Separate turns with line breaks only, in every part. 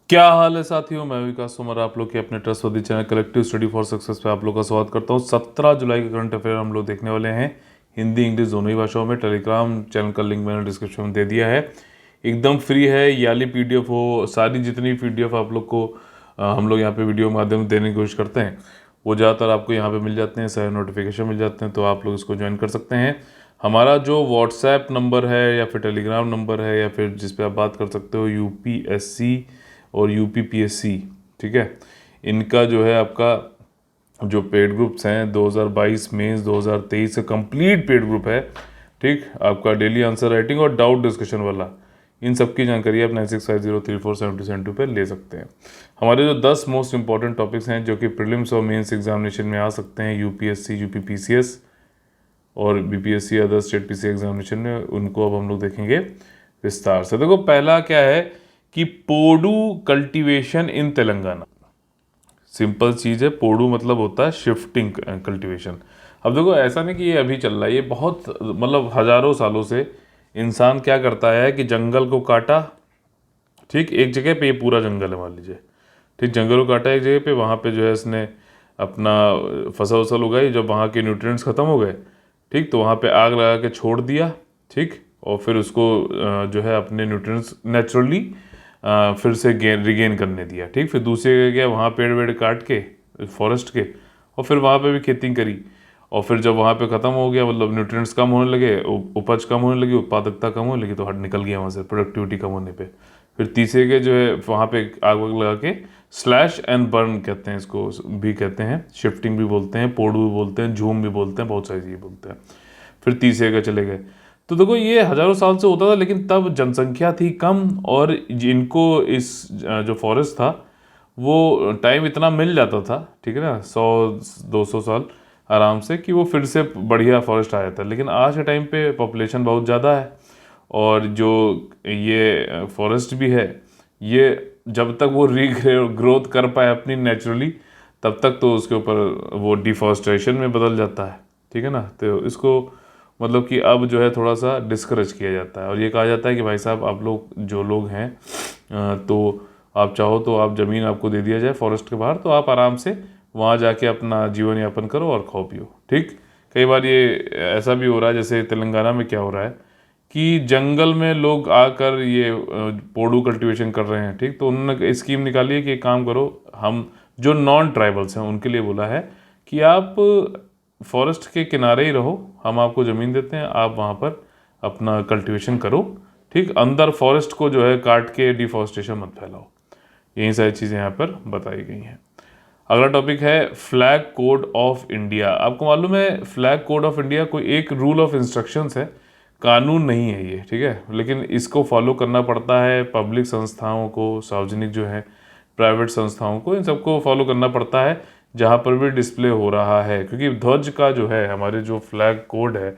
क्या हाल है साथियों, मैं विकास तोमर आप लोग के अपने trustworthy channel collective study for success पे आप लोग का स्वागत करता हूँ। 17 जुलाई का करंट अफेयर हम लोग देखने वाले हैं हिंदी इंग्लिश दोनों ही भाषाओं में। टेलीग्राम चैनल का लिंक मैंने डिस्क्रिप्शन में दे दिया है, एकदम फ्री है। याली पीडीएफ हो, सारी जितनी पीडीएफ आप लोग को हम लोग यहाँ पे वीडियो के माध्यम से देने की कोशिश करते हैं वो ज़्यादातर आपको यहाँ पे मिल जाते हैं, सारे नोटिफिकेशन मिल जाते हैं, तो आप लोग इसको ज्वाइन कर सकते हैं। हमारा जो व्हाट्सएप नंबर है या फिर टेलीग्राम नंबर है या फिर जिस पे आप बात कर सकते हो, यूपीएससी और यूपीपीएससी, ठीक है, इनका जो है आपका जो पेड ग्रुप्स हैं 2022 मेंस 2023 का कंप्लीट पेड ग्रुप है। ठीक, आपका डेली आंसर राइटिंग और डाउट डिस्कशन वाला, इन सब की जानकारी आप 9650347272 पर ले सकते हैं। हमारे जो 10 मोस्ट इंपॉर्टेंट टॉपिक्स हैं जो कि प्रीलिम्स और मेंस एग्जामिनेशन में आ सकते हैं, यूपीएससी यूपीपीसीएस और BPSC other state PC examination में, उनको अब हम लोग देखेंगे विस्तार से। देखो, पहला क्या है कि Podu cultivation in Telangana. Simple चीज़ है, पोडू मतलब होता है शिफ्टिंग कल्टीवेशन। अब देखो, ऐसा नहीं कि ये अभी चल रहा है, ये बहुत मतलब हजारों सालों से इंसान क्या करता है कि जंगल को काटा। ठीक, एक जगह पे ये पूरा जंगल है मान लीजिए, ठीक, जंगल को काटा एक जगह पे, वहाँ पे जो है इसने अपना फसल वसल उगाई। जब वहाँ के न्यूट्रिएंट्स ख़त्म हो गए, ठीक, तो वहाँ पे आग लगा के छोड़ दिया। ठीक, और फिर उसको जो है अपने न्यूट्रिएंट्स नेचुरली फिर से रिगेन करने दिया। ठीक, फिर दूसरी जगह गया, वहाँ पेड़ वेड़ काट के फॉरेस्ट के, और फिर वहाँ पे भी खेती करी। और फिर जब वहाँ पे ख़त्म हो गया, मतलब न्यूट्रिएंट्स कम होने लगे, उपज कम होने लगी, उत्पादकता कम होने लगी, तो हट निकल गया वहाँ से प्रोडक्टिविटी कम होने पे। फिर तीसरे के जो है वहाँ पे आग वाग लगा के स्लैश एंड बर्न कहते हैं इसको, भी कहते हैं, शिफ्टिंग भी बोलते हैं, पोड़ू भी बोलते हैं, झूम भी बोलते हैं, बहुत सारी चीज़ें बोलते हैं। फिर तीसरे का चले गए। तो देखो, ये हजारों साल से होता था, लेकिन तब जनसंख्या थी कम, और जिनको इस जो फॉरेस्ट था वो टाइम इतना मिल जाता था, ठीक है ना, 100-200 साल आराम से, कि वो फिर से बढ़िया फॉरेस्ट आ जाता है। लेकिन आज के टाइम पे पॉपुलेशन बहुत ज़्यादा है, और जो ये फॉरेस्ट भी है, ये जब तक वो रीग्रोथ कर पाए अपनी नेचुरली, तब तक तो उसके ऊपर वो डिफॉरेस्टेशन में बदल जाता है। ठीक है ना, तो इसको मतलब कि अब जो है थोड़ा सा डिस्करेज किया जाता है, और ये कहा जाता है कि भाई साहब, आप लोग जो लोग हैं तो आप चाहो तो आप ज़मीन आपको दे दिया जाए फॉरेस्ट के बाहर, तो आप आराम से वहाँ जाके अपना जीवन यापन करो और खाओ पियो। ठीक, कई बार ये ऐसा भी हो रहा है, जैसे तेलंगाना में क्या हो रहा है कि जंगल में लोग आकर ये पोडू कल्टीवेशन कर रहे हैं। ठीक, तो उन्होंने स्कीम निकाली है कि एक काम करो, हम जो नॉन ट्राइबल्स हैं उनके लिए बोला है कि आप फॉरेस्ट के किनारे ही रहो, हम आपको ज़मीन देते हैं, आप वहाँ पर अपना कल्टीवेशन करो। ठीक, अंदर फॉरेस्ट को जो है काट के डिफॉरेस्टेशन मत फैलाओ। यही सारी चीज़ें यहाँ पर बताई गई हैं। अगला टॉपिक है फ्लैग कोड ऑफ इंडिया। आपको मालूम है फ्लैग कोड ऑफ इंडिया कोई एक रूल ऑफ इंस्ट्रक्शंस है, कानून नहीं है ये, ठीक है, लेकिन इसको फॉलो करना पड़ता है पब्लिक संस्थाओं को, सार्वजनिक जो है प्राइवेट संस्थाओं को, इन सबको फॉलो करना पड़ता है जहाँ पर भी डिस्प्ले हो रहा है। क्योंकि ध्वज का जो है, हमारे जो फ्लैग कोड है,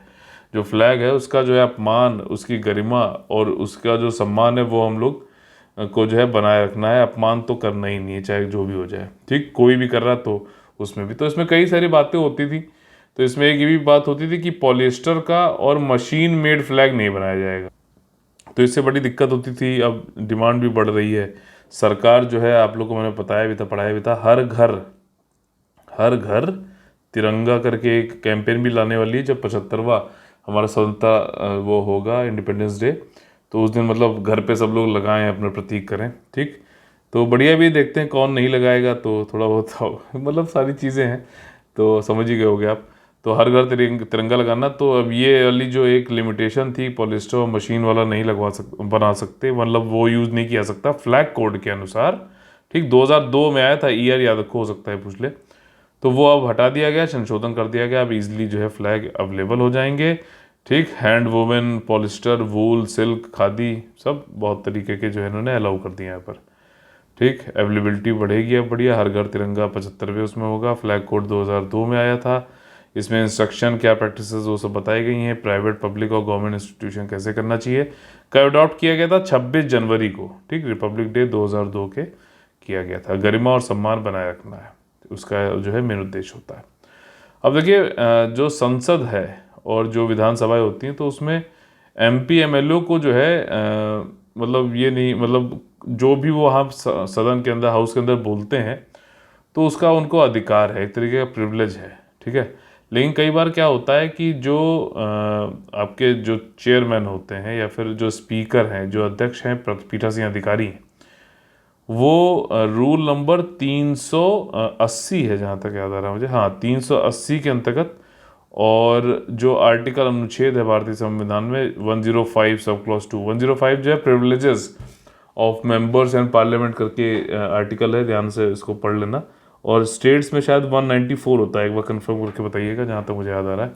जो फ्लैग है, उसका जो है अपमान, उसकी गरिमा और उसका जो सम्मान है, वो हम लोग को जो है बनाए रखना है। अपमान तो करना ही नहीं है, चाहे जो भी हो जाए। ठीक, कोई भी कर रहा तो उसमें भी, तो इसमें कई सारी बातें होती थी। तो इसमें एक ये भी बात होती थी कि पॉलिएस्टर का और मशीन मेड फ्लैग नहीं बनाया जाएगा, तो इससे बड़ी दिक्कत होती थी। अब डिमांड भी बढ़ रही है। सरकार जो है, आप लोग को मैंने बताया भी था, पढ़ाया भी था, हर घर तिरंगा करके एक कैंपेन भी लाने वाली है। जब 75वां हमारा स्वतंत्रता वो होगा, इंडिपेंडेंस डे, तो उस दिन मतलब घर पे सब लोग लगाएं, अपना प्रतीक करें। ठीक, तो बढ़िया भी, देखते हैं कौन नहीं लगाएगा, तो थोड़ा बहुत मतलब सारी चीज़ें हैं, तो समझ ही गए होगे आप। तो हर घर तिरंगा लगाना। तो अब ये वाली जो एक लिमिटेशन थी, पॉलिस्टर और मशीन वाला नहीं बना सकते, मतलब वो यूज़ नहीं किया सकता फ्लैग कोड के अनुसार। ठीक, 2002 में आया था, ईयर याद रखो, हो सकता है पूछ ले। तो वो अब हटा दिया गया, संशोधन कर दिया गया, अब इजीली जो है फ्लैग अवेलेबल हो जाएंगे। ठीक, हैंड वोवन, पॉलिस्टर, वूल, सिल्क, खादी, सब बहुत तरीके के जो है इन्होंने अलाउ कर दिए यहाँ पर। ठीक, अवेलेबिलिटी बढ़ेगी अब बढ़िया। हर घर तिरंगा 75वें उसमें होगा। फ्लैग कोड 2002 में आया था। इसमें इंस्ट्रक्शन, क्या प्रैक्टिसेस, वो सब बताई गई हैं। प्राइवेट, पब्लिक और गवर्नमेंट इंस्टीट्यूशन कैसे करना चाहिए। कब अडॉप्ट किया गया था? 26 जनवरी को। ठीक, रिपब्लिक डे 2002 के किया गया था। गरिमा और सम्मान बनाए रखना है उसका जो है मेन उद्देश्य होता है। अब देखिए, जो संसद है और जो विधानसभाएं होती हैं, तो उसमें एमपी एमएलओ को जो है मतलब ये नहीं, मतलब जो भी वो वहाँ सदन के अंदर, हाउस के अंदर बोलते हैं, तो उसका उनको अधिकार है, एक तरीके का प्रिविलेज है, ठीक है। लेकिन कई बार क्या होता है कि जो आपके जो चेयरमैन होते हैं या फिर जो स्पीकर हैं, जो अध्यक्ष हैं, पीठासीन अधिकारी हैं, वो रूल नंबर 380 है जहाँ तक याद आ रहा है मुझे, हाँ 380 के अंतर्गत, और जो आर्टिकल अनुच्छेद है भारतीय संविधान में 105 सब क्लॉज 2, 105 जो है privileges of members and parliament करके आर्टिकल है, ध्यान से इसको पढ़ लेना। और स्टेट्स में शायद 194 होता है, एक बार कंफर्म करके बताइएगा जहाँ तक मुझे याद आ रहा है।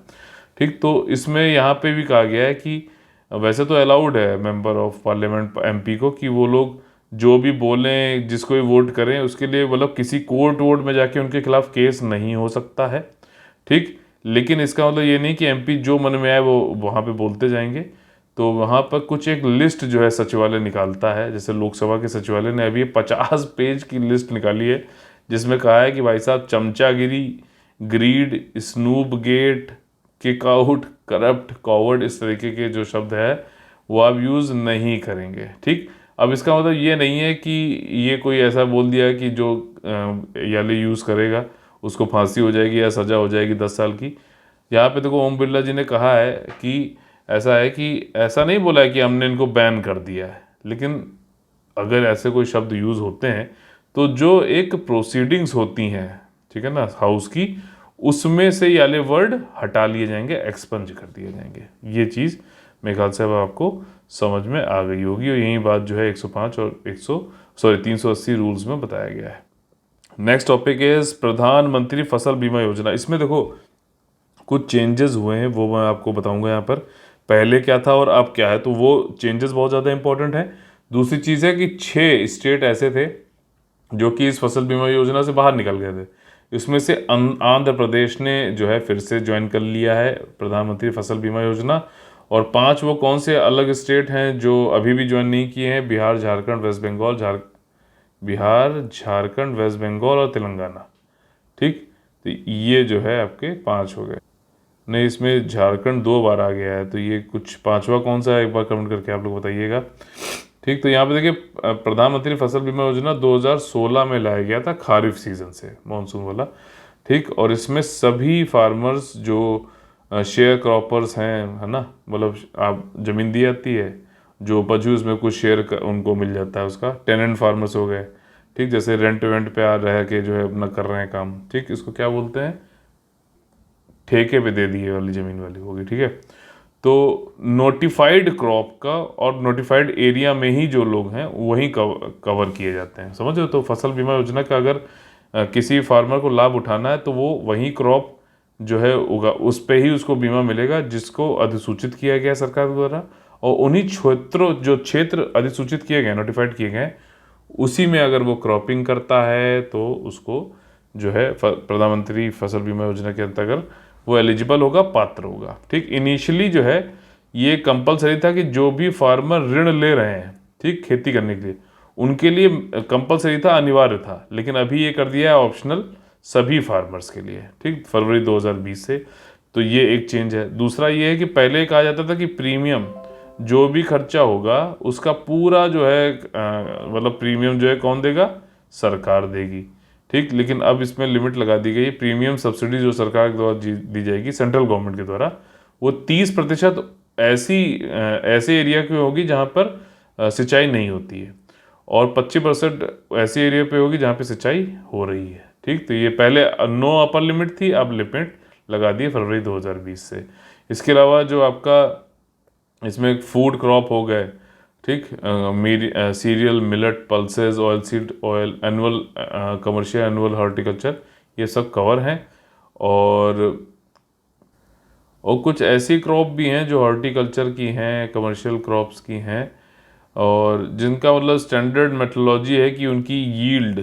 ठीक, तो इसमें यहाँ पे भी कहा गया है कि वैसे तो अलाउड है मेंबर ऑफ पार्लियामेंट एमपी को कि वो लोग जो भी बोलें, जिसको भी वोट करें, उसके लिए मतलब किसी कोर्ट वोट में जाके उनके खिलाफ केस नहीं हो सकता है। ठीक, लेकिन इसका मतलब ये नहीं कि एमपी जो मन में आए वो वहाँ पे बोलते जाएंगे। तो वहाँ पर कुछ एक लिस्ट जो है सचिवालय निकालता है, जैसे लोकसभा के सचिवालय ने अभी 50 पेज की लिस्ट निकाली है, जिसमें कहा है कि भाई साहब चमचागिरी, greed, snoop gate, kick out, corrupt, coward, इस तरीके के जो शब्द है वो आप यूज़ नहीं करेंगे। ठीक, अब इसका मतलब ये नहीं है कि ये कोई ऐसा बोल दिया कि जो याली यूज़ करेगा उसको फांसी हो जाएगी या सज़ा हो जाएगी 10 साल की। यहाँ पे देखो ओम बिरला जी ने कहा है कि ऐसा है कि ऐसा नहीं बोला है कि हमने इनको बैन कर दिया है, लेकिन अगर ऐसे कोई शब्द यूज़ होते हैं तो जो एक प्रोसीडिंग्स होती हैं, ठीक है ना, हाउस की, उसमें से ये वाले वर्ड हटा लिए जाएंगे, एक्सपंज कर दिए जाएंगे। ये चीज़ मेरे ख्याल से अब आपको समझ में आ गई होगी, और यही बात जो है 105 और 380 रूल्स में बताया गया है। नेक्स्ट टॉपिक इज प्रधानमंत्री फसल बीमा योजना। इसमें देखो कुछ चेंजेस हुए हैं, वो मैं आपको बताऊंगा यहाँ पर, पहले क्या था और अब क्या है, तो वो चेंजेस बहुत ज़्यादा इंपॉर्टेंट है। दूसरी चीज़ है कि 6 स्टेट ऐसे थे जो कि इस फसल बीमा योजना से बाहर निकल गए थे। इसमें से आंध्र प्रदेश ने जो है फिर से ज्वाइन कर लिया है प्रधानमंत्री फसल बीमा योजना, और 5 वो कौन से अलग स्टेट हैं जो अभी भी ज्वाइन नहीं किए हैं, बिहार, झारखंड, वेस्ट बंगाल और तेलंगाना। ठीक, तो ये जो है आपके 5 हो गए। नहीं, इसमें झारखंड 2 बार आ गया है, तो ये कुछ 5वां कौन सा है, एक बार कमेंट करके आप लोग बताइएगा। ठीक, तो यहाँ पे देखिए प्रधानमंत्री फसल बीमा योजना 2016 में लाया गया था, खारिफ सीजन से, मानसून वाला। ठीक, और इसमें सभी फार्मर्स जो शेयर क्रॉपर्स हैं, है ना, मतलब आप ज़मीन दी जाती है, जो उपज हुई उसमें कुछ शेयर उनको मिल जाता है उसका। टेनेंट फार्मर्स हो गए, ठीक, जैसे रेंट वेंट पे आ रह के जो है अपना कर रहे हैं काम, ठीक, इसको क्या बोलते हैं, ठेके पे दे दिए वाली ज़मीन वाली होगी। ठीक है, तो नोटिफाइड क्रॉप का और नोटिफाइड एरिया में ही जो लोग हैं वही कवर किए जाते हैं, समझ रहे हो। तो फसल बीमा योजना का अगर किसी फार्मर को लाभ उठाना है तो वो वही क्रॉप जो है उगा, उस पे ही उसको बीमा मिलेगा जिसको अधिसूचित किया गया सरकार द्वारा, और उन्हीं जो क्षेत्र अधिसूचित किए गए, नोटिफाइड किए गए, उसी में अगर वो क्रॉपिंग करता है तो उसको जो है प्रधानमंत्री फसल बीमा योजना के अंतर्गत वो एलिजिबल होगा, पात्र होगा। ठीक, इनिशियली जो है ये कंपलसरी था कि जो भी फार्मर ऋण ले रहे हैं, ठीक, खेती करने के लिए, उनके लिए कंपलसरी था, अनिवार्य था, लेकिन अभी ये कर दिया है ऑप्शनल सभी फार्मर्स के लिए। ठीक, फरवरी 2020 से। तो ये एक चेंज है। दूसरा ये है कि पहले कहा जाता था कि प्रीमियम जो भी खर्चा होगा उसका पूरा जो है मतलब प्रीमियम जो है कौन देगा, सरकार देगी। ठीक, लेकिन अब इसमें लिमिट लगा दी गई, प्रीमियम सब्सिडी जो सरकार द्वारा दी जाएगी सेंट्रल गवर्नमेंट के द्वारा, वो 30% ऐसे एरिया की होगी जहाँ पर सिंचाई नहीं होती है, और 25% ऐसे एरिया पे होगी जहाँ पे सिंचाई हो रही है। ठीक, तो ये पहले नो अपर लिमिट थी, अब लिमिट लगा दी फरवरी 2020 से। इसके अलावा जो आपका इसमें फूड क्रॉप हो गए, ठीक, serial, millet, pulses, oil seed oil, annual commercial, annual horticulture, ये सब कवर हैं। और कुछ ऐसी क्रॉप भी हैं जो हॉर्टिकल्चर की हैं, कमर्शियल क्रॉप्स की हैं, और जिनका मतलब स्टैंडर्ड मेथोलॉजी है कि उनकी यील्ड,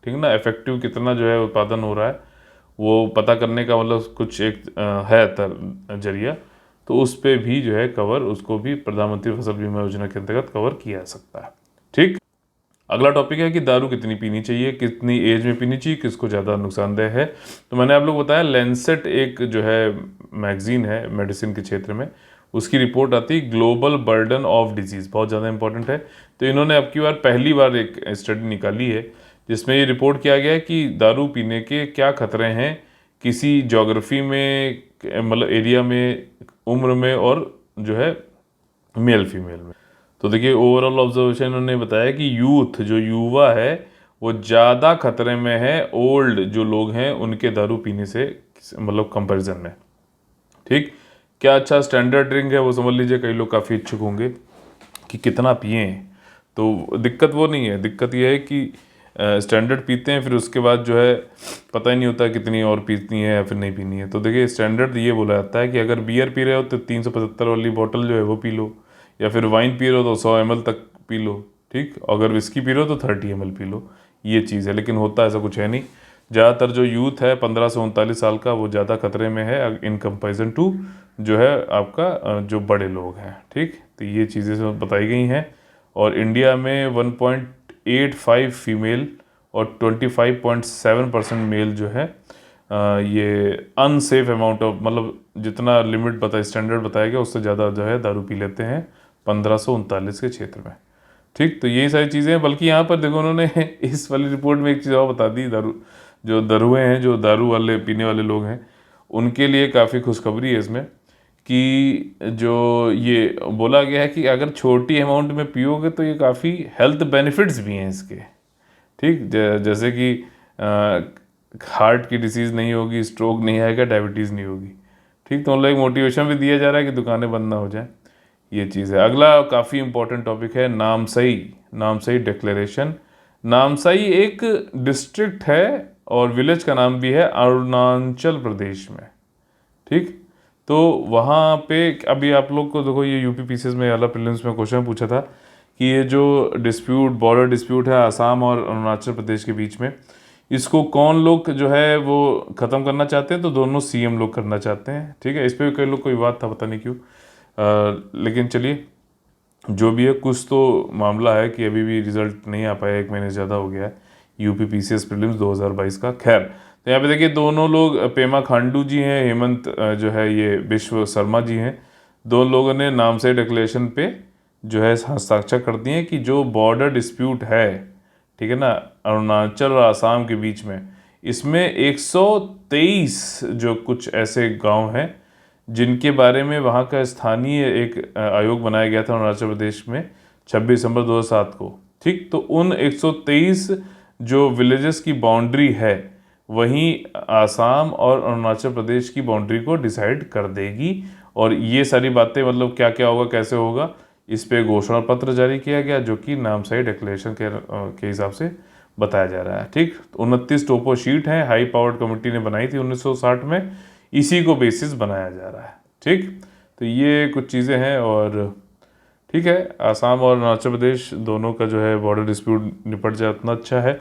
ठीक ना, इफेक्टिव कितना जो है उत्पादन हो रहा है वो पता करने का मतलब कुछ एक है जरिया, तो उस पे भी जो है कवर, उसको भी प्रधानमंत्री फसल बीमा योजना के अंतर्गत कवर किया जा सकता है। ठीक, अगला टॉपिक है कि दारू कितनी पीनी चाहिए, कितनी एज में पीनी चाहिए, किसको ज़्यादा नुकसानदेह है। तो मैंने आप लोग बताया, लैंसेट एक जो है मैगजीन है मेडिसिन के क्षेत्र में, उसकी रिपोर्ट आती है ग्लोबल बर्डन ऑफ डिजीज़, बहुत ज़्यादा इंपॉर्टेंट है। तो इन्होंने अब की बार पहली बार एक स्टडी निकाली है जिसमें ये रिपोर्ट किया गया है कि दारू पीने के क्या खतरे हैं किसी ज्योग्राफी में, मतलब एरिया में, उम्र में और जो है मेल फीमेल में। तो देखिए ओवरऑल ऑब्जर्वेशन उन्होंने बताया कि यूथ जो युवा है वो ज़्यादा खतरे में है ओल्ड जो लोग हैं उनके दारू पीने से, मतलब कंपैरिजन में। ठीक, क्या अच्छा स्टैंडर्ड ड्रिंक है वो समझ लीजिए, कई लोग काफ़ी इच्छुक होंगे कि कितना पिए। तो दिक्कत वो नहीं है, दिक्कत ये है कि स्टैंडर्ड पीते हैं फिर उसके बाद जो है पता ही नहीं होता कितनी और पीनी है या फिर नहीं पीनी है। तो देखिए स्टैंडर्ड ये बोला जाता है कि अगर बियर पी रहे हो तो 375 वाली बोतल जो है वो पी लो, या फिर वाइन पी रहे हो तो 100 ml तक पी लो। ठीक, अगर विस्की पी रहे हो तो 30 ml पी लो, ये चीज़ है। लेकिन होता ऐसा कुछ है नहीं। ज़्यादातर जो यूथ है 15 से 39 साल का वो ज़्यादा खतरे में है इन कंपेरिजन टू जो है आपका जो बड़े लोग हैं। ठीक, तो ये चीज़ें बताई गई हैं। और इंडिया में 1.85 फीमेल और 25.7% मेल जो है ये अनसेफ अमाउंट ऑफ, मतलब जितना लिमिट बताया स्टैंडर्ड बताया गया उससे ज़्यादा जो है दारू पी लेते हैं 1539 के क्षेत्र में। ठीक, तो यही सारी चीज़ें हैं। बल्कि यहाँ पर देखो उन्होंने इस वाली रिपोर्ट में एक चीज़ और बता दी, दारू जो दरुए हैं, जो दारू वाले पीने वाले लोग हैं उनके लिए काफ़ी खुशखबरी है इसमें कि जो ये बोला गया है कि अगर छोटी अमाउंट में पियोगे तो ये काफ़ी हेल्थ बेनिफिट्स भी हैं इसके। ठीक, जैसे कि हार्ट की डिसीज़ नहीं होगी, स्ट्रोक नहीं आएगा, डायबिटीज़ नहीं होगी। ठीक, तो उन लोग एक मोटिवेशन भी दिया जा रहा है कि दुकानें बंद ना हो जाए, ये चीज़ है। अगला काफ़ी इंपॉर्टेंट टॉपिक है नामसाई, नामसाई डिक्लेरेशन। नामसाई एक डिस्ट्रिक्ट है और विलेज का नाम भी है अरुणाचल प्रदेश में। ठीक, तो वहाँ पे अभी आप लोग को देखो ये यूपी पीसीएस में अलग प्रीलिम्स में क्वेश्चन पूछा था कि ये जो डिस्प्यूट, बॉर्डर डिस्प्यूट है आसाम और अरुणाचल प्रदेश के बीच में, इसको कौन लोग जो है वो ख़त्म करना चाहते हैं, तो दोनों सीएम लोग करना चाहते हैं। ठीक है, इस पर भी कई लोग को विवाद था, पता नहीं क्यों। लेकिन चलिए जो भी है, कुछ तो मामला है कि अभी भी रिजल्ट नहीं आ पाया, 1 महीने से ज़्यादा हो गया है यूपी पीसीएस प्रीलिम्स 2022 का। खैर, तो यहाँ पे देखिए दोनों लोग, पेमा खांडू जी हैं, हेमंत जो है ये विश्व शर्मा जी हैं, दोनों लोगों ने नामसाई डिक्लेरेशन पे जो है हस्ताक्षर कर दिए कि जो बॉर्डर डिस्प्यूट है, ठीक है ना, अरुणाचल और आसाम के बीच में, इसमें 123 जो कुछ ऐसे गांव हैं जिनके बारे में वहाँ का स्थानीय एक आयोग बनाया गया था अरुणाचल प्रदेश में 26 दिसंबर 2007 को। ठीक, तो उन 123 जो विलेजेस की बाउंड्री है वहीं आसाम और अरुणाचल प्रदेश की बाउंड्री को डिसाइड कर देगी। और ये सारी बातें, मतलब क्या क्या होगा, कैसे होगा, इस पे घोषणा पत्र जारी किया गया जो कि नामसाई डिक्लेरेशन के हिसाब से बताया जा रहा है। ठीक, 29 टोपो शीट है, हाई पावर्ड कमेटी ने बनाई थी 1960 में, इसी को बेसिस बनाया जा रहा है। ठीक, तो ये कुछ चीज़ें हैं। और ठीक है, आसाम और अरुणाचल प्रदेश दोनों का जो है बॉर्डर डिस्प्यूट निपट जाए उतना अच्छा है।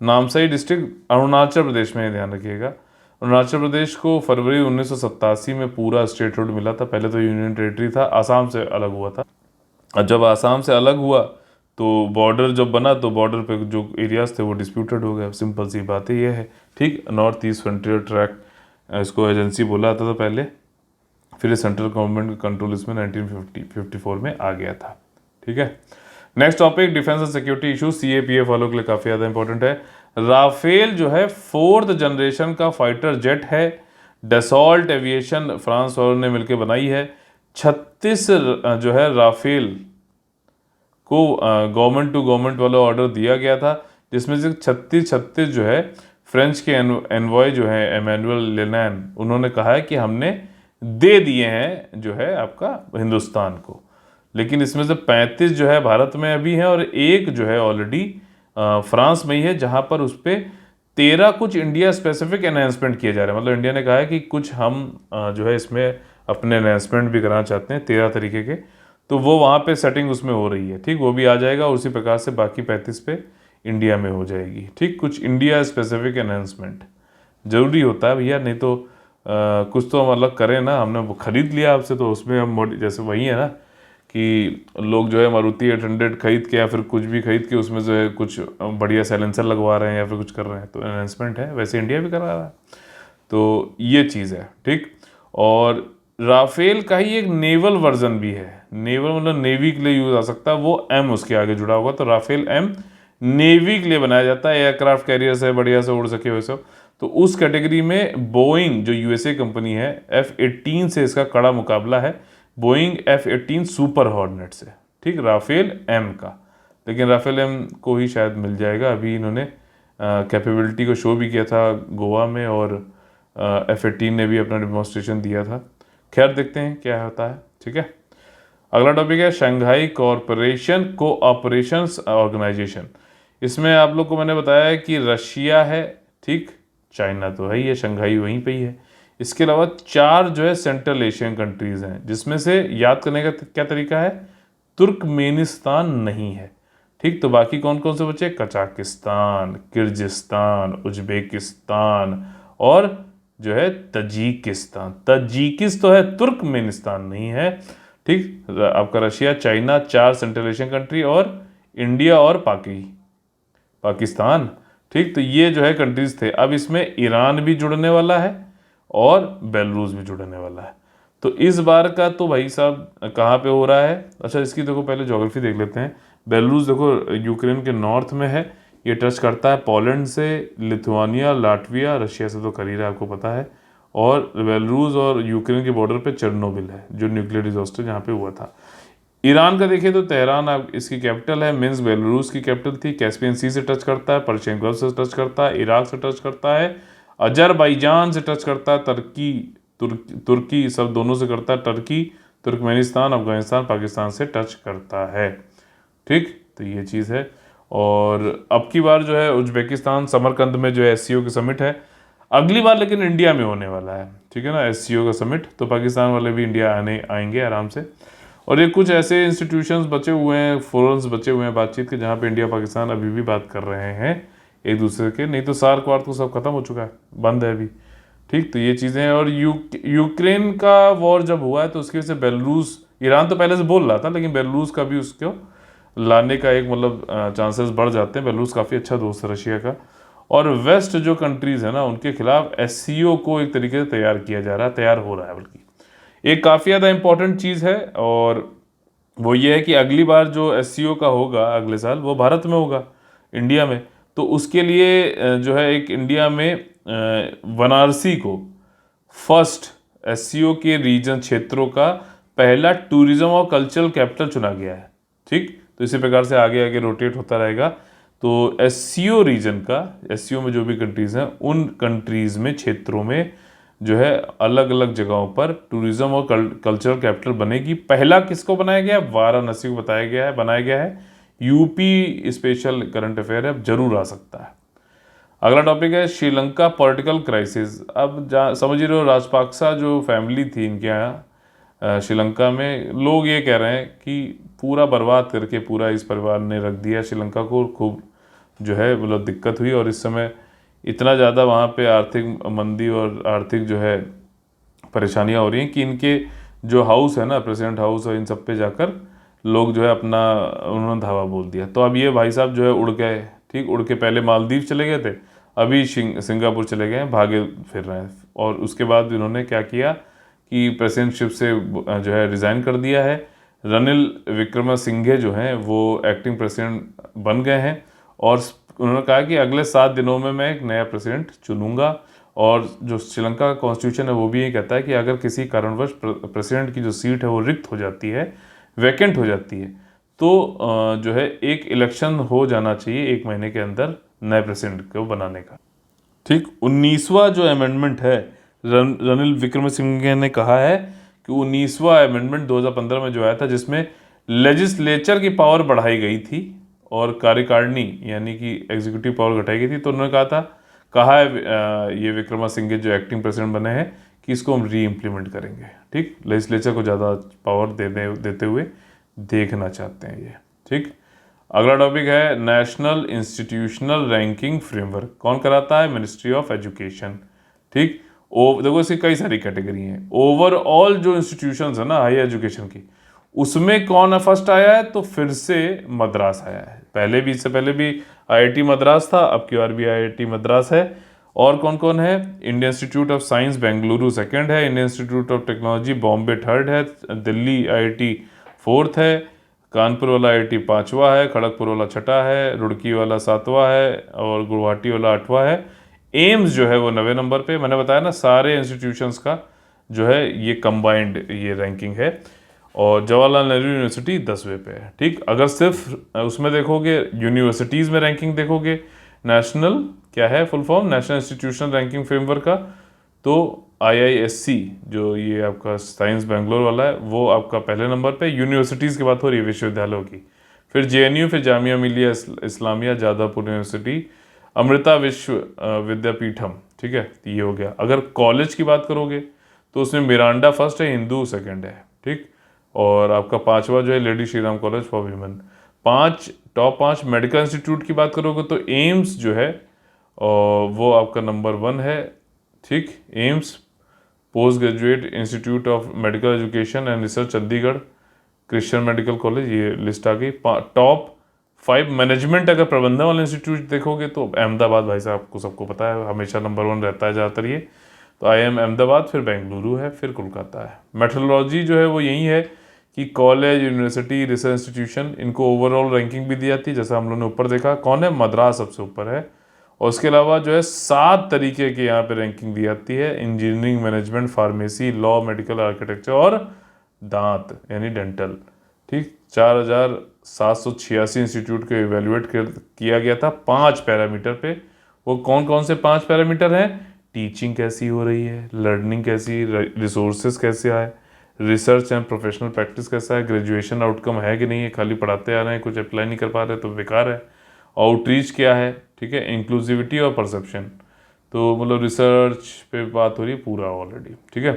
नामसाई डिस्ट्रिक्ट अरुणाचल प्रदेश में, ध्यान रखिएगा, अरुणाचल प्रदेश को फरवरी 1987 में पूरा स्टेटहुड मिला था। पहले तो यूनियन टेरिटरी था, आसाम से अलग हुआ था। और जब आसाम से अलग हुआ तो बॉर्डर जब बना तो बॉर्डर पे जो एरियाज थे वो डिस्प्यूटेड हो गए। सिंपल सी बात है ये है। ठीक, नॉर्थ ईस्ट फ्रंटियर ट्रैक इसको एजेंसी बोला जाता था पहले, फिर सेंट्रल गवर्नमेंट का कंट्रोल इसमें 1954 में आ गया था। ठीक है, next topic defence and security issue, CAPF वालों के लिए काफ़ी ज़्यादा इंपॉर्टेंट है। राफेल जो है 4th जनरेशन का फाइटर जेट है, डसॉल्ट एविएशन फ्रांस वालों ने मिलकर बनाई है। 36 जो है राफेल को गवर्नमेंट टू गवर्नमेंट वाला ऑर्डर दिया गया था, जिसमें से 36 जो है फ्रेंच के एनवॉय जो है एमैनुअल लेनैन, उन्होंने कहा है कि हमने दे दिए हैं जो है आपका हिंदुस्तान को। लेकिन इसमें से 35 जो है भारत में अभी है और एक जो है ऑलरेडी फ्रांस में ही है, जहां पर उस पर 13 कुछ इंडिया स्पेसिफिक एनहेंसमेंट किए जा रहे हैं। मतलब इंडिया ने कहा है कि कुछ हम जो है इसमें अपने एनहेंसमेंट भी कराना चाहते हैं 13 तरीके के, तो वो वहाँ पे सेटिंग उसमें हो रही है। ठीक, वो भी आ जाएगा, उसी प्रकार से बाकी 35 पे इंडिया में हो जाएगी। ठीक, कुछ इंडिया स्पेसिफिक एनहेंसमेंट जरूरी होता है भैया, नहीं तो कुछ तो हम अलग करें ना। हमने वो खरीद लिया आपसे तो उसमें हम जैसे वही है ना कि लोग जो है मारुति 800 खरीद के या फिर कुछ भी खरीद के उसमें जो है कुछ बढ़िया साइलेंसर लगवा रहे हैं या फिर कुछ कर रहे हैं, तो एनहेंसमेंट है, वैसे इंडिया भी करा रहा है। तो ये चीज़ है। ठीक, और राफेल का ही एक नेवल वर्जन भी है, नेवल मतलब नेवी के लिए यूज आ सकता है, वो एम उसके आगे जुड़ा होगा, तो राफेल एम नेवी के लिए बनाया जाता है, एयरक्राफ्ट कैरियर से बढ़िया से उड़ सके वैसे। तो उस कैटेगरी में बोइंग जो यूएसए कंपनी है, F-18 से इसका कड़ा मुकाबला है, बोइंग F-18 सुपर हॉर्नेट से, ठीक, राफेल एम का। लेकिन राफेल एम को ही शायद मिल जाएगा, अभी इन्होंने कैपेबिलिटी को शो भी किया था गोवा में, और F-18 ने भी अपना डिमॉन्स्ट्रेशन दिया था। खैर देखते हैं क्या होता है, ठीक है। अगला टॉपिक है शंघाई कॉरपोरेशन कोऑपरेशन ऑर्गेनाइजेशन। इसमें आप लोग को मैंने बताया है कि रशिया है, ठीक, चाइना तो है ही है, शंघाई वहीं पे ही है। इसके अलावा 4 जो है सेंट्रल एशियन कंट्रीज हैं, जिसमें से याद करने का क्या तरीका है, तुर्कमेनिस्तान नहीं है, ठीक। तो बाकी कौन कौन से बचे, कजाकिस्तान, किर्गिस्तान, उज्बेकिस्तान और जो है तजिकिस्तान। तजिकिस तो है, तुर्कमेनिस्तान नहीं है, ठीक। आपका Russia, China, 4 central Asian country, और इंडिया और पाकिस्तान, ठीक। तो ये जो है कंट्रीज थे। अब इसमें ईरान भी जुड़ने वाला है और बेलारूस भी जुड़ने वाला है। तो इस बार का तो भाई साहब कहाँ पे हो रहा है, अच्छा इसकी देखो पहले ज्योग्राफी देख लेते हैं। बेलारूस देखो यूक्रेन के नॉर्थ में है, ये टच करता है पोलैंड से, लिथुआनिया, लाटविया, रशिया से तो कर ही रहा है आपको पता है, और बेलारूस और यूक्रेन के बॉर्डर पे चेर्नोबिल है जो न्यूक्लियर डिजास्टर जहाँ पे हुआ था। ईरान का देखिए तो तेहरान अब इसकी कैपिटल है, मिन्स्क बेलारूस की कैपिटल थी, कैस्पियन सी से टच करता है, पर्शियन गल्फ से टच करता है, इराक से टच करता है, अजरबैजान से टच करता है, तुर्की सब दोनों से करता है, टर्की, तुर्कमेनिस्तान, अफगानिस्तान, पाकिस्तान से टच करता है, ठीक। तो ये चीज़ है। और अब की बार जो है उज्बेकिस्तान समरकंद में जो है एससीओ की समिट है, अगली बार लेकिन इंडिया में होने वाला है, ठीक है ना, एससीओ का समिट। तो पाकिस्तान वाले भी इंडिया आएंगे आराम से। और ये कुछ ऐसे इंस्टीट्यूशंस बचे हुए हैं, फोरम्स बचे हुए हैं बातचीत के, जहाँ पे इंडिया पाकिस्तान अभी भी बात कर रहे हैं एक दूसरे के, नहीं तो सार्क वार्क तो सब खत्म हो चुका है, बंद है अभी, ठीक। तो ये चीज़ें हैं। और यूक्रेन का वॉर जब हुआ है तो उसकी वजह से बेलारूस, ईरान तो पहले से बोल रहा था, लेकिन बेलारूस का भी उसको लाने का एक मतलब चांसेस बढ़ जाते हैं। बेलारूस काफ़ी अच्छा दोस्त है रशिया का। और वेस्ट जो कंट्रीज़ है ना, उनके खिलाफ एससीओ को एक तरीके से तैयार किया जा रहा है, तैयार हो रहा है बल्कि। एक काफ़ी ज़्यादा इंपॉर्टेंट चीज़ है, और वो ये है कि अगली बार जो एससीओ का होगा अगले साल, वो भारत में होगा, इंडिया में। तो उसके लिए जो है एक इंडिया में वाराणसी को फर्स्ट एससीओ के रीजन क्षेत्रों का पहला टूरिज्म और कल्चरल कैपिटल चुना गया है, ठीक। तो इसी प्रकार से आगे आगे रोटेट होता रहेगा। तो एससीओ रीजन का, एससीओ में जो भी कंट्रीज़ हैं, उन कंट्रीज़ में, क्षेत्रों में जो है अलग अलग जगहों पर टूरिज्म और कल्चरल कैपिटल बनेगी। पहला किसको बनाया गया है, वाराणसी को बनाया गया है। यूपी स्पेशल करंट अफेयर है, अब जरूर आ सकता है। अगला टॉपिक है श्रीलंका पॉलिटिकल क्राइसिस। अब समझ ही रहे हो, राजपाक्सा जो फैमिली थी इनके यहाँ श्रीलंका में, लोग ये कह रहे हैं कि पूरा बर्बाद करके पूरा इस परिवार ने रख दिया श्रीलंका को, खूब जो है मतलब दिक्कत हुई। और इस समय इतना ज़्यादा वहाँ पे आर्थिक मंदी और आर्थिक जो है परेशानियाँ हो रही हैं कि इनके जो हाउस है ना, प्रेसिडेंट हाउस, और इन सब पे जाकर लोग जो है अपना उन्होंने धावा बोल दिया। तो अब ये भाई साहब जो है उड़ गए, ठीक, उड़ के पहले मालदीव चले गए थे, अभी सिंगापुर चले गए हैं, भागे फिर रहे हैं। और उसके बाद इन्होंने क्या किया कि प्रेसिडेंटशिप से जो है रिज़ाइन कर दिया है। रनिल विक्रमसिंघे जो हैं वो एक्टिंग प्रेसिडेंट बन गए हैं, और उन्होंने कहा कि अगले 7 दिनों में मैं एक नया प्रेसिडेंट चुनूंगा। और जो श्रीलंका का कॉन्स्टिट्यूशन है वो भी ये कहता है कि अगर किसी कारणवश प्रेसिडेंट की जो सीट है वो रिक्त हो जाती है, वैकेंट हो जाती है, तो जो है एक इलेक्शन हो जाना चाहिए 1 महीने के अंदर नए प्रेसिडेंट को बनाने का, ठीक। 19वां जो अमेंडमेंट है, रनिल विक्रमसिंघे ने कहा है कि 19वां अमेंडमेंट 2015 में जो आया था, जिसमें लेजिस्लेचर की पावर बढ़ाई गई थी और कार्यकारिणी यानी कि एग्जीक्यूटिव पावर घटाई गई थी। तो उन्होंने कहा है ये विक्रमसिंघे जो एक्टिंग प्रेसिडेंट बने हैं कि इसको हम री इम्प्लीमेंट करेंगे, ठीक। लेजिस्लेचर को ज़्यादा पावर देते हुए देखना चाहते हैं ये, ठीक। अगला टॉपिक है नेशनल इंस्टीट्यूशनल रैंकिंग फ्रेमवर्क। कौन कराता है, मिनिस्ट्री ऑफ एजुकेशन, ठीक। देखो इसकी कई सारी कैटेगरी हैं। ओवरऑल जो इंस्टीट्यूशंस है ना हाई एजुकेशन की, उसमें कौन फर्स्ट आया है, तो फिर से मद्रास आया है। इससे पहले भी आईआईटी मद्रास था, अब की बार भी आईआईटी मद्रास है। और कौन कौन है? Indian Institute of Science Bengaluru second है, Indian Institute of Technology Bombay third है, दिल्ली आईआईटी फोर्थ है, कानपुर वाला आईआईटी पांचवा है, खड़गपुर वाला छठा है, रुड़की वाला सातवां है और गुवाहाटी वाला आठवां है। एम्स जो है वो 9वें नंबर पे। मैंने बताया ना सारे इंस्टीट्यूशंस का जो है ये कंबाइंड ये रैंकिंग है। और जवाहरलाल नेहरू यूनिवर्सिटी 10वें पे है। ठीक, अगर सिर्फ उसमें देखोगे यूनिवर्सिटीज़ में रैंकिंग देखोगे, नेशनल क्या है full form, national institution ranking framework का, तो IISC जो ये आपका साइंस बेंगलोर वाला है वो आपका पहले नंबर पे। यूनिवर्सिटीज़ की बात हो रही है विश्वविद्यालयों की, फिर JNU, फिर जामिया मिलिया इस्लामिया जादवपुर यूनिवर्सिटी, अमृता विश्व विद्यापीठम। ठीक है, तो ये हो गया। अगर कॉलेज की बात करोगे तो उसमें मिरांडा फर्स्ट है, हिंदू सेकंड है। ठीक, और आपका पांचवा जो है lady Shri Ram college for women. Top 5 medical institute की बात करोगे तो एम्स जो है और वो आपका नंबर 1 है। ठीक, AIIMS, post graduate institute of medical education and research Chandigarh, Christian medical college, ये लिस्ट आ गई। टॉप 5 मैनेजमेंट अगर प्रबंधन वाले इंस्टीट्यूट देखोगे तो अहमदाबाद, भाई साहब को सबको पता है हमेशा नंबर 1 रहता है ज़्यादातर ये, तो IIM अहमदाबाद, फिर बेंगलुरु है, फिर कोलकाता है। मेट्रोलॉजी जो है वो यही है कि कॉलेज, यूनिवर्सिटी, रिसर्च इंस्टीट्यूशन, इनको ओवरऑल रैंकिंग भी दी जाती है। जैसा हम लोगों ने ऊपर देखा, कौन है? मद्रास सबसे ऊपर है। और उसके अलावा जो है 7 तरीके की यहाँ पे रैंकिंग दी जाती है, engineering, management, pharmacy, law, medical, architecture और दांत यानी डेंटल। ठीक, 4786 इंस्टीट्यूट को इवेल्युएट किया गया था 5 पैरामीटर पे। वो कौन कौन से 5 पैरामीटर हैं? टीचिंग कैसी हो रही है, लर्निंग कैसी, रिसोर्सेज कैसे आए, रिसर्च एंड प्रोफेशनल प्रैक्टिस कैसा है, ग्रेजुएशन आउटकम है कि नहीं है, खाली पढ़ाते आ रहे हैं, कुछ अप्लाई नहीं कर पा रहे तो बेकार है, आउटरीच क्या है, ठीक है, इंक्लूसिविटी और परसेप्शन। तो मतलब रिसर्च पे बात हो रही है पूरा ऑलरेडी। ठीक है,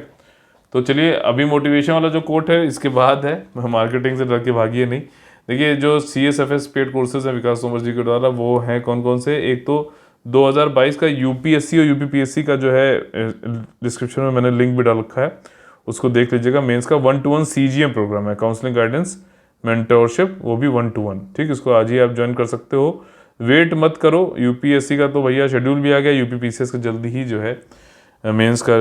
तो चलिए अभी मोटिवेशन वाला जो कोट है इसके बाद है, मार्केटिंग से डर के भागिए नहीं। देखिए जो CSFS पेड कोर्सेज हैं विकास तोमर जी के द्वारा, वो हैं कौन कौन से? एक तो 2022 का UPSC और UPPSC का जो है डिस्क्रिप्शन में मैंने लिंक भी डाल रखा है, उसको देख लीजिएगा। मेंस का 1-to-1 CGM प्रोग्राम है, काउंसलिंग गाइडेंस मेंटोरशिप, वो भी 1-to-1। ठीक, इसको आज ही आप ज्वाइन कर सकते हो। वेट मत करो, UPSC का तो भैया शेड्यूल भी आ गया, UPPCS का जल्दी ही जो है मेंस का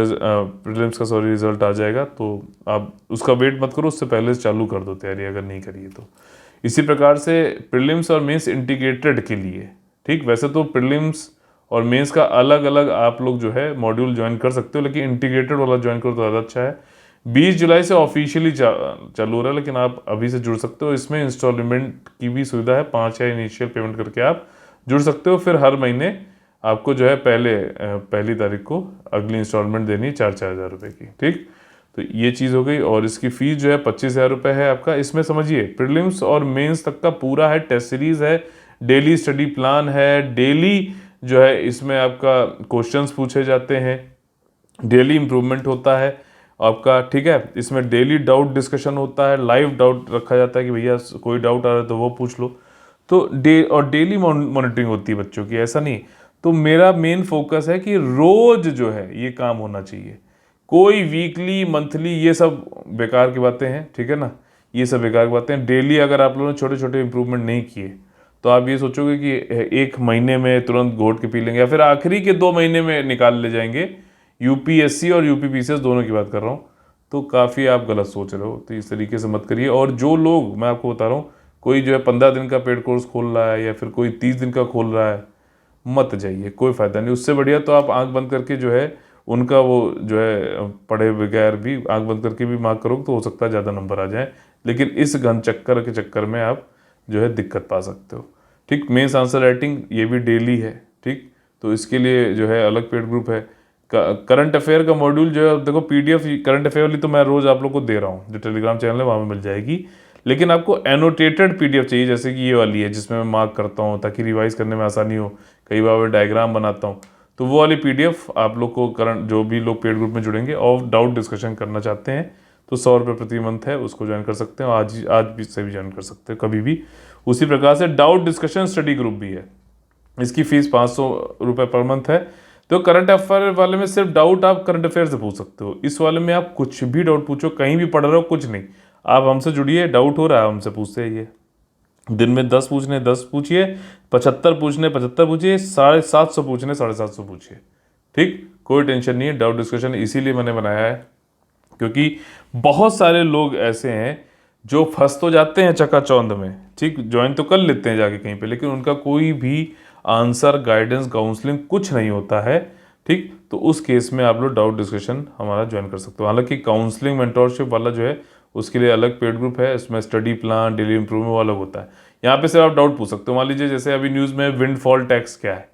प्रीलिम्स का सॉरी रिजल्ट आ जाएगा, तो आप उसका वेट मत करो, उससे पहले से चालू कर दो तैयारी अगर नहीं करी है तो। इसी प्रकार से प्रीलिम्स और मेंस इंटीग्रेटेड के लिए, ठीक, वैसे तो प्रीलिम्स और मेंस का अलग अलग आप लोग जो है मॉड्यूल ज्वाइन कर सकते हो, लेकिन इंटीग्रेटेड वाला ज्वाइन करो तो ज़्यादा अच्छा है। 20 जुलाई से ऑफिशियली चालू हो रहा है, लेकिन आप अभी से जुड़ सकते हो। इसमें इंस्टॉलमेंट की भी सुविधा है, 5 या इनिशियल पेमेंट करके आप जुड़ सकते हो। फिर हर महीने आपको जो है पहली तारीख को अगली इंस्टॉलमेंट देनी 4-4 हज़ार रुपये की। ठीक, तो ये चीज़ हो गई। और इसकी फीस जो है 25,000 रुपये है आपका। इसमें समझिए प्रीलिम्स और मेंस तक का पूरा है, टेस्ट सीरीज है, डेली स्टडी प्लान है, डेली जो है इसमें आपका क्वेश्चंस पूछे जाते हैं, डेली इम्प्रूवमेंट होता है आपका। ठीक है, इसमें डेली डाउट डिस्कशन होता है, लाइव डाउट रखा जाता है कि भैया कोई डाउट आ रहा है तो वो पूछ लो। तो और डेली मॉनिटरिंग होती है बच्चों की, ऐसा नहीं। तो मेरा मेन फोकस है कि रोज जो है ये काम होना चाहिए, कोई वीकली मंथली ये सब बेकार की बातें हैं। ठीक है ना, ये सब बेकार की बातें हैं। डेली अगर आप लोगों ने छोटे छोटे इंप्रूवमेंट नहीं किए तो आप ये सोचोगे कि एक महीने में तुरंत घोट के पी लेंगे, या फिर आखिरी के 2 महीने में निकाल ले जाएंगे। UPSC और UPPCS दोनों की बात कर रहा हूँ, तो काफ़ी आप गलत सोच रहे हो, तो इस तरीके से मत करिए। और जो लोग, मैं आपको बता रहा हूँ, कोई जो है 15 दिन का पेड कोर्स खोल रहा है या फिर कोई 30 दिन का खोल रहा है, मत जाइए, कोई फ़ायदा नहीं। उससे बढ़िया तो आप आंख बंद करके जो है उनका वो जो है पढ़े बगैर भी आंख बंद करके भी मार्क करोगे तो हो सकता है ज़्यादा नंबर आ जाए, लेकिन इस घन चक्कर के चक्कर में आप जो है दिक्कत पा सकते हो। ठीक, मेंस आंसर राइटिंग ये भी डेली है। ठीक, तो इसके लिए जो है अलग पेड ग्रुप है। करंट अफेयर का मॉड्यूल जो है देखो, PDF करंट अफेयर वाली तो मैं रोज़ आप लोग को दे रहा हूँ, जो टेलीग्राम चैनल है वहाँ में मिल जाएगी। लेकिन आपको एनोटेटेड PDF चाहिए, जैसे कि ये वाली है जिसमें मैं मार्क करता हूँ ताकि रिवाइज करने में आसानी हो, कई बार मैं डायग्राम बनाता हूँ, तो वो वाली PDF आप लोग को करंट, जो भी लोग पेड ग्रुप में जुड़ेंगे और डाउट डिस्कशन करना चाहते हैं तो 100 रुपये प्रति मंथ है, उसको ज्वाइन कर सकते हैं। आज भी से भी ज्वाइन कर सकते हैं कभी भी। उसी प्रकार से डाउट डिस्कशन स्टडी ग्रुप भी है, इसकी फीस 500 रुपये पर मंथ है। तो करंट अफेयर वाले में सिर्फ डाउट आप करंट अफेयर से पूछ सकते हो, इस वाले में आप कुछ भी डाउट पूछो, कहीं भी पढ़ रहे हो, कुछ नहीं, आप हमसे जुड़िए, डाउट हो रहा है हमसे पूछते रहिए। दिन में 10 पूछने 10 पूछिए, 75 पूछने 75 पूछिए, 750 पूछने 750 पूछिए। ठीक, कोई टेंशन नहीं है। डाउट डिस्कशन इसीलिए मैंने बनाया है क्योंकि बहुत सारे लोग ऐसे हैं जो फंस तो जाते हैं चकाचौंध में, ठीक, ज्वाइन तो कर लेते हैं जाके कहीं पे, लेकिन उनका कोई भी आंसर, गाइडेंस, काउंसलिंग कुछ नहीं होता है। ठीक, तो उस केस में आप लोग डाउट डिस्कशन हमारा ज्वाइन कर सकते हो। हालांकि काउंसलिंग मेंटोरशिप वाला जो है उसके लिए अलग पेड ग्रुप है, इसमें स्टडी प्लान, डेली इंप्रूवमेंट वाला होता है। यहाँ पे सिर्फ आप डाउट पूछ सकते हो। मान लीजिए जैसे अभी न्यूज़ में विंडफॉल टैक्स क्या है,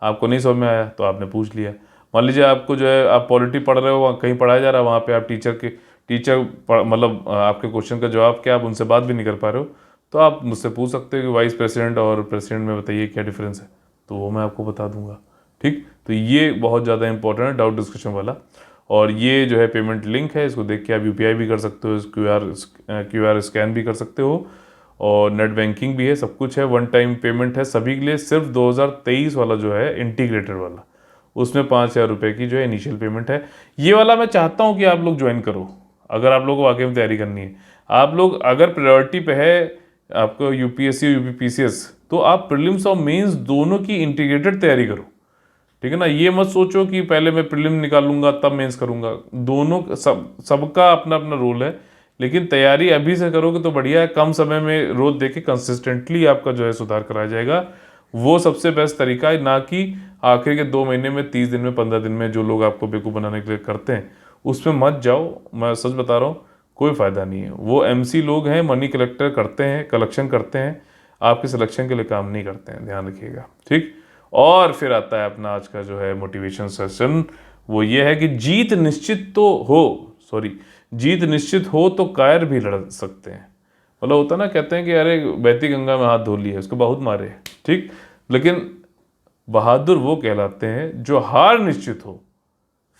आपको नहीं समझ में आया तो आपने पूछ लिया। मान लीजिए आपको जो है, आप पॉलिटी पढ़ रहे हो, वहाँ कहीं पढ़ाया जा रहा है, वहाँ पे आप टीचर मतलब आपके क्वेश्चन का जवाब क्या, आप उनसे बात भी नहीं कर पा रहे हो, तो आप मुझसे पूछ सकते हो कि वाइस प्रेसिडेंट और प्रेसिडेंट में बताइए क्या डिफरेंस है, तो वो मैं आपको बता दूंगा। ठीक, तो ये बहुत ज़्यादा इंपॉर्टेंट है डाउट डिस्कशन वाला। और ये जो है पेमेंट लिंक है, इसको देख के आप यूपीआई भी कर सकते हो, क्यूआर स्कैन भी कर सकते हो, और नेट बैंकिंग भी है, सब कुछ है। वन टाइम पेमेंट है सभी के लिए। सिर्फ 2023 वाला जो है इंटीग्रेटेड वाला, उसमें 5,000 रुपये की जो है इनिशियल पेमेंट है। ये वाला मैं चाहता हूँ कि आप लोग ज्वाइन करो, अगर आप लोगों को वाकई में तैयारी करनी है। आप लोग अगर प्रायोरिटी पे है आपको यूपीएससी और यूपीपीसीएस, तो आप प्रीलिम्स और मेंस दोनों की इंटीग्रेटेड तैयारी करो। ठीक है ना, ये मत सोचो कि पहले मैं प्रीलिम निकालूंगा तब मेंस करूंगा। दोनों सबका अपना अपना रोल है, लेकिन तैयारी अभी से करोगे तो बढ़िया है। कम समय में रोज देके कंसिस्टेंटली आपका जो है सुधार कराया जाएगा, वो सबसे बेस्ट तरीका है। ना कि आखिर के 2 महीने में, 30 दिन में, 15 दिन में जो लोग आपको बेवकूफ़ बनाने के लिए करते हैं, उसमें मत जाओ। मैं सच बता रहा हूँ, कोई फ़ायदा नहीं है। वो एमसी लोग हैं, मनी कलेक्टर करते हैं, कलेक्शन करते हैं, आपके सिलेक्शन के लिए काम नहीं करते हैं, ध्यान रखिएगा। ठीक, और फिर आता है अपना आज का जो है मोटिवेशन सेशन। वो ये है कि जीत निश्चित हो तो कायर भी लड़ सकते हैं। मतलब होता ना, कहते हैं कि अरे बहती गंगा में हाथ धो लिया, उसको बहुत मारे। ठीक, लेकिन बहादुर वो कहलाते हैं जो हार निश्चित हो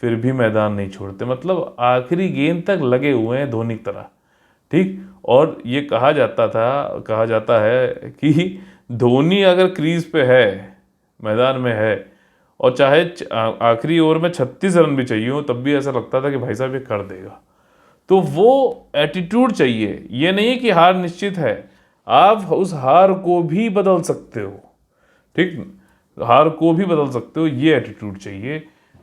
फिर भी मैदान नहीं छोड़ते। मतलब आखिरी गेंद तक लगे हुए हैं धोनी की तरह। ठीक, और ये कहा जाता है कि धोनी अगर क्रीज पे है, मैदान में है, और चाहे आखिरी ओवर में 36 रन भी चाहिए हो, तब भी ऐसा लगता था कि भाई साहब ये कर देगा। तो वो एटीट्यूड चाहिए। ये नहीं कि हार निश्चित है, आप उस हार को भी बदल सकते हो। ठीक, हार को भी बदल सकते हो, ये एटीट्यूड चाहिए।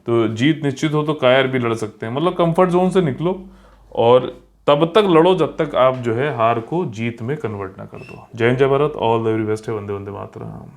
तो जीत निश्चित हो तो कायर भी लड़ सकते हैं। मतलब कंफर्ट जोन से निकलो और तब तक लड़ो जब तक आप जो है हार को जीत में कन्वर्ट ना कर दो। जय हिंद, जय Bharat, all the very best है। वंदे वंदे मातरम।